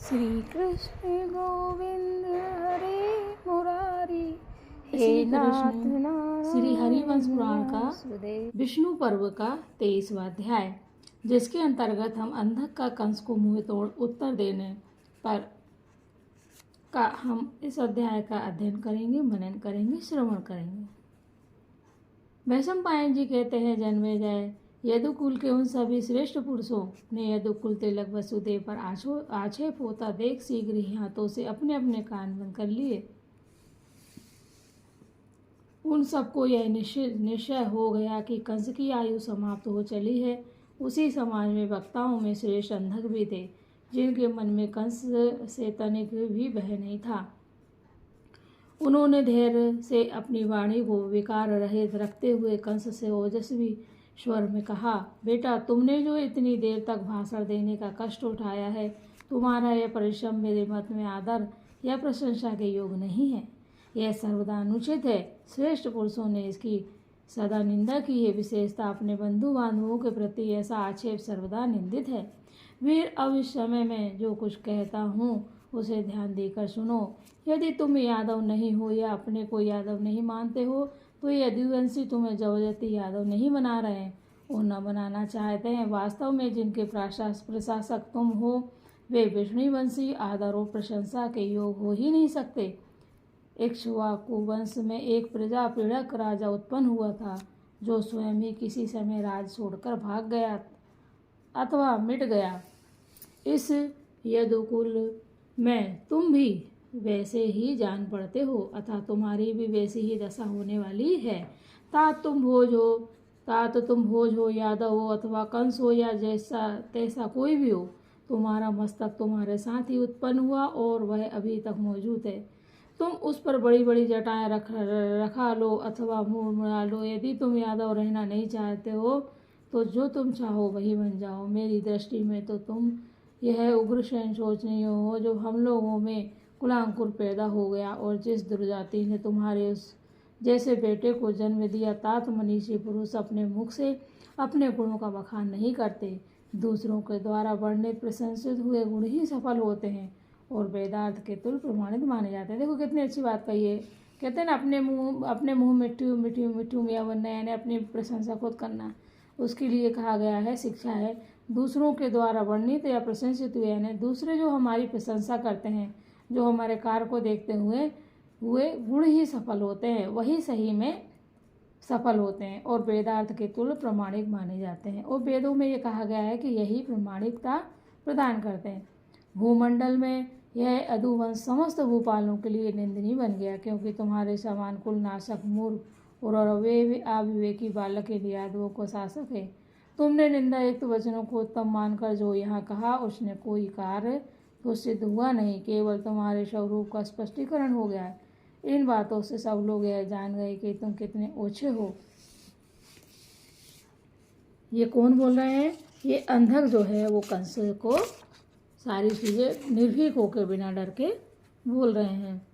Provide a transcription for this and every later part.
श्री कृष्ण गोविंद हरे मुरारी हे श्री नाथ कृष्ण नारायण श्री हरिवंश पुराण का वासुदेव। विष्णु पर्व का 23वां अध्याय, जिसके अंतर्गत हम अंधक का कंस को मुंह तोड़ उत्तर देने पर का हम इस अध्याय का अध्ययन करेंगे, मनन करेंगे, श्रवण करेंगे। वैशंपायन जी कहते हैं, जन्मेजय, यदुकुल के उन सभी श्रेष्ठ पुरुषों ने यदुकुल तिलक वसुदेव पर आक्षेप होता देख शीघ्र ही हाथों से अपने अपने कान बंद कर लिए। उन सबको यह निश्चय हो गया कि कंस की आयु समाप्त हो चली है। उसी समाज में वक्ताओं में श्रेष्ठ अंधक भी थे, जिनके मन में कंस से तनिक भी भय नहीं था। उन्होंने धैर्य से अपनी वाणी को विकार रहित रखते हुए कंस से ओजस्वी स्वर में कहा, बेटा, तुमने जो इतनी देर तक भाषण देने का कष्ट उठाया है, तुम्हारा यह परिश्रम मेरे मत में आदर या प्रशंसा के योग नहीं है। यह सर्वदा अनुचित है। श्रेष्ठ पुरुषों ने इसकी सदा निंदा की है। विशेषता अपने बंधु बांधवों के प्रति ऐसा आक्षेप सर्वदा निंदित है। वीर, अब इस समय में जो कुछ कहता हूँ उसे ध्यान देकर सुनो। यदि तुम यादव नहीं हो या अपने को यादव नहीं मानते हो, तो यदुवंशी तुम्हें जबरदस्ती यादव नहीं बना रहे हैं और न बनाना चाहते हैं। वास्तव में जिनके प्रशासक तुम हो, वे विष्णुवंशी आदर और प्रशंसा के योग हो ही नहीं सकते। इक्ष्वाकु वंश में एक प्रजा पीड़क राजा उत्पन्न हुआ था, जो स्वयं ही किसी समय राज छोड़कर भाग गया अथवा मिट गया। इस यदुकुल में तुम भी वैसे ही जान पड़ते हो, अतः तुम्हारी भी वैसी ही दशा होने वाली है। तात तुम भोज हो, यादव हो अथवा कंस हो या जैसा तैसा कोई भी हो, तुम्हारा मस्तक तुम्हारे साथ ही उत्पन्न हुआ और वह अभी तक मौजूद है। तुम उस पर बड़ी बड़ी जटाएं रखा लो अथवा मुंह मुड़ा लो। यदि तुम यादव रहना नहीं चाहते हो, तो जो तुम चाहो वही बन जाओ। मेरी दृष्टि में तो तुम यह उग्रसेन सोचनीय हो, जो हम लोगों में कुलांकुर पैदा हो गया और जिस दुर्जाति ने तुम्हारे उस जैसे बेटे को जन्म दिया। तात मनीषी पुरुष अपने मुख से अपने गुणों का बखान नहीं करते। दूसरों के द्वारा वर्णित प्रशंसित हुए गुण ही सफल होते हैं और वेदार्थ के तुल्य प्रमाणित माने जाते हैं। देखो कितनी अच्छी बात कही है। कहते हैं ना, अपने मुंह मिट्टू मियाँ बनना, यानी अपनी प्रशंसा खुद करना, उसके लिए कहा गया है, शिक्षा है। दूसरों के द्वारा वर्णित या प्रशंसित हुए, यानी दूसरे जो हमारी प्रशंसा करते हैं, जो हमारे कार्य को देखते हुए गुण ही सफल होते हैं, वही सही में सफल होते हैं और वेदार्थ के तुल्य प्रमाणिक माने जाते हैं। और वेदों में ये कहा गया है कि यही प्रमाणिकता प्रदान करते हैं। भूमंडल में यह अदुवंश समस्त भूपालों के लिए निंदनीय बन गया, क्योंकि तुम्हारे समान कुल नाशक मूर्ख और अविवेकी बालक इन यादवों को शासक है। तुमने निंदायुक्त वचनों को उत्तम मानकर जो यहाँ कहा, उसने कोई कार्य तो सिद्ध हुआ नहीं, केवल तुम्हारे स्वरूप का स्पष्टीकरण हो गया है। इन बातों से सब लोग यह जान गए कि तुम कितने ओछे हो। ये कौन बोल रहे हैं? ये अंधक जो है वो कंस को सारी चीज़ें निर्भीक होकर बिना डर के बोल रहे हैं।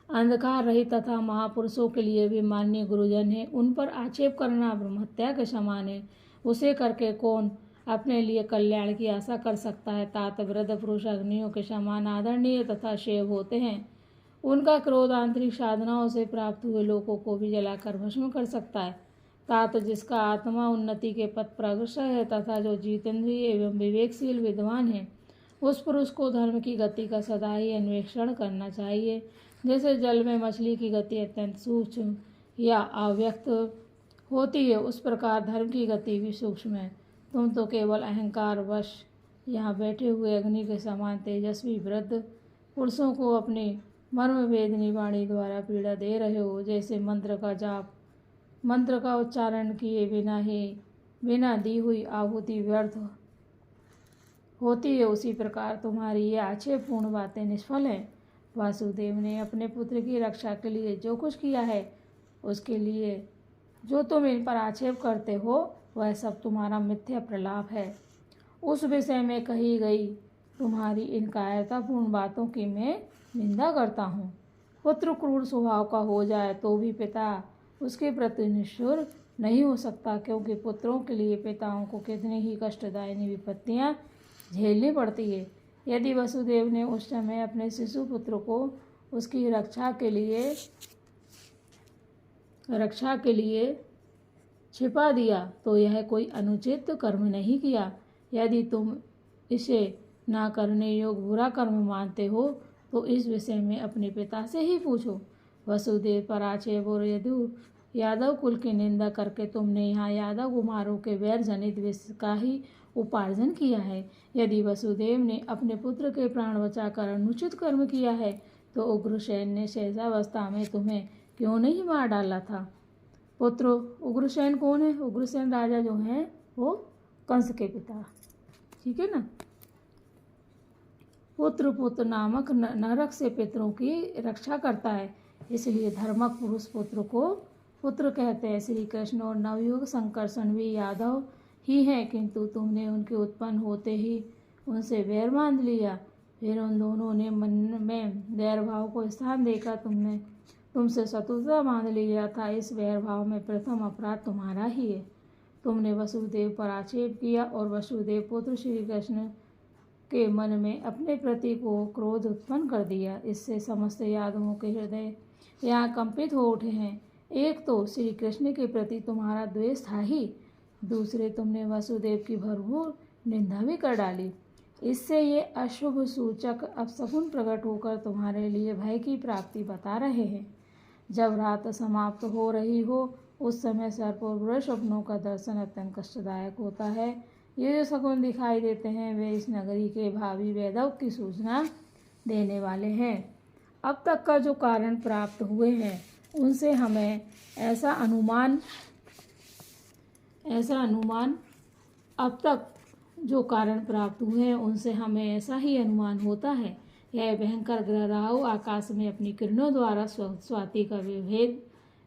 अंधकार रहित तथा महापुरुषों के लिए भी मान्य गुरुजन है। उन पर आक्षेप करना ब्रह्महत्या के समान है। उसे करके कौन अपने लिए कल्याण की आशा कर सकता है? तात वृद्ध पुरुष अग्नियों के समान आदरणीय तथा शेव होते हैं। उनका क्रोध आंतरिक साधनाओं से प्राप्त हुए लोगों को भी जलाकर भस्म कर सकता है। तात जिसका आत्मा उन्नति के पथ पर अग्रसर है तथा जो जितेंद्रिय एवं विवेकशील विद्वान है, उस पुरुष को धर्म की गति का सदा ही अन्वेषण करना चाहिए। जैसे जल में मछली की गति अत्यंत सूक्ष्म या अव्यक्त होती है, उस प्रकार धर्म की गति भी सूक्ष्म है। तुम तो केवल अहंकार वश यहाँ बैठे हुए अग्नि के समान तेजस्वी वृद्ध पुरुषों को अपनी मर्म वेदनी वाणी द्वारा पीड़ा दे रहे हो। जैसे मंत्र का उच्चारण किए बिना दी हुई आहुति व्यर्थ होती है, उसी प्रकार तुम्हारी ये आक्षेपपूर्ण बातें निष्फल हैं। वासुदेव ने अपने पुत्र की रक्षा के लिए जो कुछ किया है, उसके लिए जो तुम इन पर आक्षेप करते हो, वह सब तुम्हारा मिथ्या प्रलाप है। उस विषय में कही गई तुम्हारी इन कायरतापूर्ण बातों की मैं निंदा करता हूँ। पुत्र क्रूर स्वभाव का हो जाए तो भी पिता उसके प्रति निष्ठुर नहीं हो सकता, क्योंकि पुत्रों के लिए पिताओं को कितनी ही कष्टदायिनी विपत्तियाँ झेलनी पड़ती है। यदि वसुदेव ने उस समय अपने शिशु पुत्र को उसकी रक्षा के लिए छिपा दिया तो यह कोई अनुचित कर्म नहीं किया। यदि तुम इसे ना करने योग्य बुरा कर्म मानते हो तो इस विषय में अपने पिता से ही पूछो। वसुदेव, पराचेव और यादव कुल की निंदा करके तुमने यहाँ यादव कुमारों के वैर जनित विष का ही उपार्जन किया है। यदि वसुदेव ने अपने पुत्र के प्राण बचाकर अनुचित कर्म किया है तो उग्रसेन ने शैशवावस्था में तुम्हें क्यों नहीं मार डाला था? पुत्र, उग्रसेन कौन है? उग्रसेन राजा जो हैं वो कंस के पिता, ठीक है ना। पुत्र नामक नरक से पितरों की रक्षा करता है, इसलिए धर्मक पुरुष पुत्र को पुत्र कहते हैं। श्री कृष्ण और नवयुग संकर्षण भी यादव ही हैं, किंतु तुमने उनके उत्पन्न होते ही उनसे वैर बांध लिया। फिर उन दोनों ने मन में वैर भाव को स्थान देकर तुमसे शत्रुता बांध लिया था। इस वैर भाव में प्रथम अपराध तुम्हारा ही है। तुमने वसुदेव पर आक्षेप किया और वसुदेव पुत्र श्री कृष्ण के मन में अपने प्रति को क्रोध उत्पन्न कर दिया। इससे समस्त यादवों के हृदय यहाँ कंपित हो उठे हैं। एक तो श्री कृष्ण के प्रति तुम्हारा द्वेष था ही, दूसरे तुमने वसुदेव की भरपूर निंदा भी कर डाली। इससे ये अशुभ सूचक अपशकुन प्रकट होकर तुम्हारे लिए भय की प्राप्ति बता रहे हैं। जब रात समाप्त हो रही हो उस समय सर्प और बुरे स्वप्नों का दर्शन अत्यंत कष्टदायक होता है। ये जो शकुन दिखाई देते हैं वे इस नगरी के भावी वैधव की सूचना देने वाले हैं। अब तक का जो कारण प्राप्त हुए हैं उनसे हमें ऐसा अनुमान अब तक जो कारण प्राप्त हुए हैं उनसे हमें ऐसा ही अनुमान होता है। यह भयंकर ग्रह राहु आकाश में अपनी किरणों द्वारा स्वाति का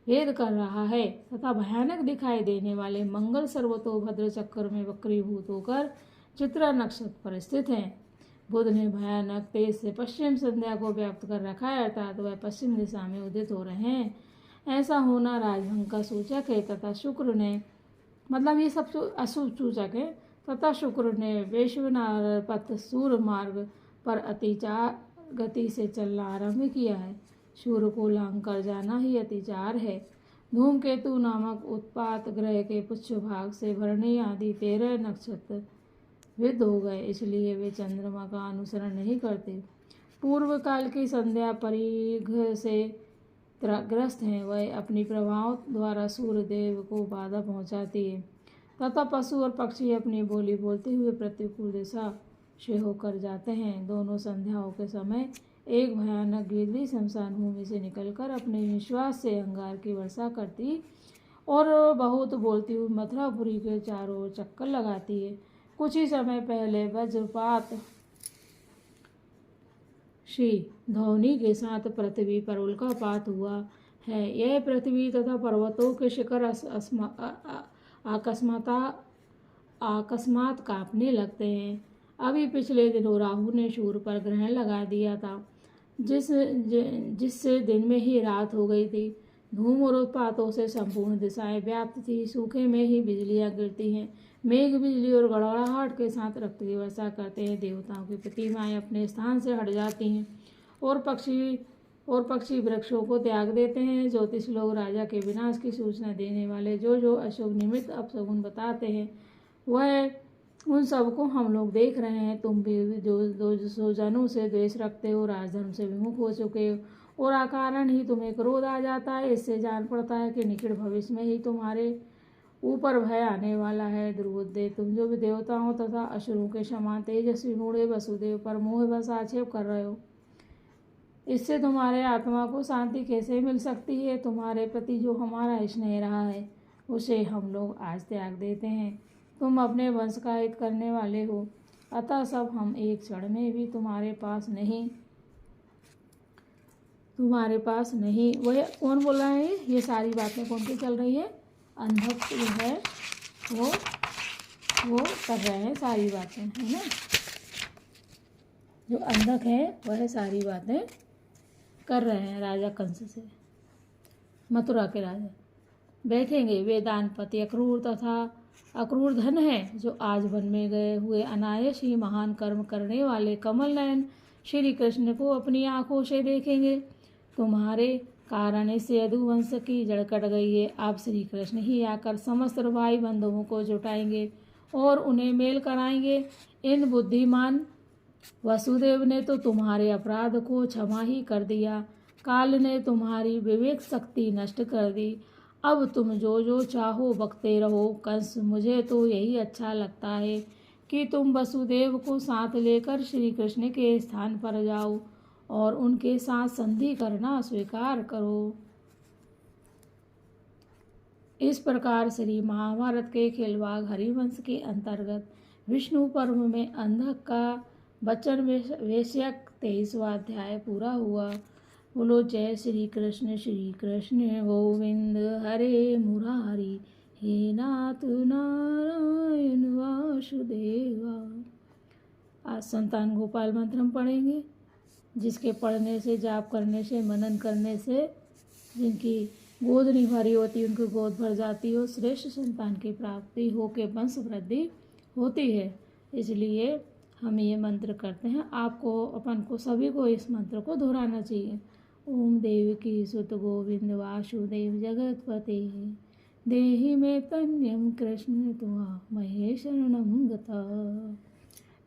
भेद कर रहा है तथा भयानक दिखाई देने वाले मंगल सर्वतोभद्र चक्कर में वक्रीभूत होकर चित्रा नक्षत्र पर स्थित हैं। बुध ने भयानक तेज से पश्चिम संध्या को व्याप्त कर रखा है, अर्थात वह पश्चिम दिशा में उदित हो रहे हैं। ऐसा होना राजभंग का सूचक है तथा शुक्र ने, मतलब ये सब अशुभ सूचक है, तथा शुक्र ने वैश्वनार पथ सूर्य मार्ग पर अतिचार गति से चलना आरंभ किया है। सूर्य को लांग कर जाना ही अतिचार है। धूमकेतु नामक उत्पात ग्रह के पुच्छ भाग से भरणी आदि 13 नक्षत्र विद हो गए, इसलिए वे चंद्रमा का अनुसरण नहीं करते। पूर्व काल की संध्या परिघ से ग्रस्त हैं, वह अपनी प्रभाव द्वारा सूर्य देव को बाधा पहुंचाती है तथा पशु और पक्षी अपनी बोली बोलते हुए प्रतिकूल दिशा से होकर जाते हैं। दोनों संध्याओं के समय एक भयानक गिरदी शमशान भूमि से निकलकर अपने निश्वास से अंगार की वर्षा करती और बहुत बोलती हुई मथुरापुरी के चारों ओर चक्कर लगाती है। कुछ ही समय पहले वज्रपात श्री ध्वनि के साथ पृथ्वी पर उल्कापात हुआ है। यह पृथ्वी तथा पर्वतों के शिखर अकस्मात कांपने लगते हैं। अभी पिछले दिनों राहु ने सूर्य पर ग्रहण लगा दिया था, जिससे दिन में ही रात हो गई थी। धूम और उत्पातों से संपूर्ण दिशाएं व्याप्त थी। सूखे में ही बिजलियां गिरती हैं। मेघ बिजली और गड़गड़ाहट के साथ रक्त की वर्षा करते हैं। देवताओं की प्रतिमाएं अपने स्थान से हट जाती हैं और पक्षी वृक्षों को त्याग देते हैं। ज्योतिष लोग राजा के विनाश की सूचना देने वाले जो अशुभ निमित्त अपशगुन बताते हैं वह उन सब को हम लोग देख रहे हैं। तुम भी जो स्वजनों से द्वेष रखते हो, राजधर्म से विमुख हो चुके हो और अकारण ही तुम्हें क्रोध आ जाता है। इससे जान पड़ता है कि निकट भविष्य में ही तुम्हारे ऊपर भय आने वाला है। दुर्बुद्धे, तुम जो भी देवताओं तथा असुरों के समान तेजस्वी मूढ़े वसुदेव पर मोहवश आक्षेप कर रहे हो, इससे तुम्हारे आत्मा को शांति कैसे मिल सकती है? तुम्हारे प्रति जो हमारा स्नेह रहा है उसे हम लोग आज त्याग देते हैं। तुम अपने वंश का हित करने वाले हो, अतः सब हम एक क्षण में भी तुम्हारे पास नहीं। वह कौन बोल रहा है? ये सारी बातें कौन की चल रही है? अंधक जो है वो कर रहे हैं सारी बातें, है ना। जो अंधक है वह सारी बातें कर रहे हैं। राजा कंस से, मथुरा के राजा बैठेंगे वे दानपति अक्रूर तथा अक्रूर धन है जो आज वन में गए हुए अनायास ही महान कर्म करने वाले कमल नयन श्री कृष्ण को अपनी आंखों से देखेंगे। तुम्हारे कारण इस यदुवंश की जड़ कट गई है। अब श्री कृष्ण ही आकर समस्त भाई बंधुओं को जुटाएंगे और उन्हें मेल कराएंगे। इन बुद्धिमान वसुदेव ने तो तुम्हारे अपराध को क्षमा ही कर दिया, काल ने तुम्हारी विवेक शक्ति नष्ट कर दी। अब तुम जो जो चाहो बकते रहो। कंस, मुझे तो यही अच्छा लगता है कि तुम वसुदेव को साथ लेकर श्री कृष्ण के स्थान पर जाओ और उनके साथ संधि करना स्वीकार करो। इस प्रकार श्री महाभारत के खिलवाड़ हरिवंश के अंतर्गत विष्णु पर्व में अंधक का वचन वेश्यक 23वां अध्याय पूरा हुआ। बोलो जय श्री कृष्ण गोविंद हरे मुरारी, हे नाथ नारायण वासुदेवा। आज संतान गोपाल मंत्र हम पढ़ेंगे, जिसके पढ़ने से, जाप करने से, मनन करने से जिनकी गोद नहीं भरी होती उनकी गोद भर जाती हो, श्रेष्ठ संतान की प्राप्ति हो के वंश वृद्धि होती है। इसलिए हम ये मंत्र करते हैं। आपको, अपन को, सभी को इस मंत्र को दोहराना चाहिए। ओम देवकी सुत गोविंद वासुदेव जगतपते देहि में तन्यम कृष्ण त्वा महे शरणम गता।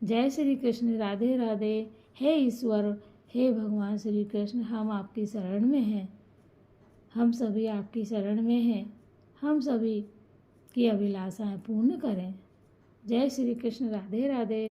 जय श्री कृष्ण, राधे राधे। हे ईश्वर, हे भगवान श्री कृष्ण, हम आपकी शरण में हैं। हम सभी आपकी शरण में हैं। हम सभी की अभिलाषाएं पूर्ण करें। जय श्री कृष्ण, राधे राधे।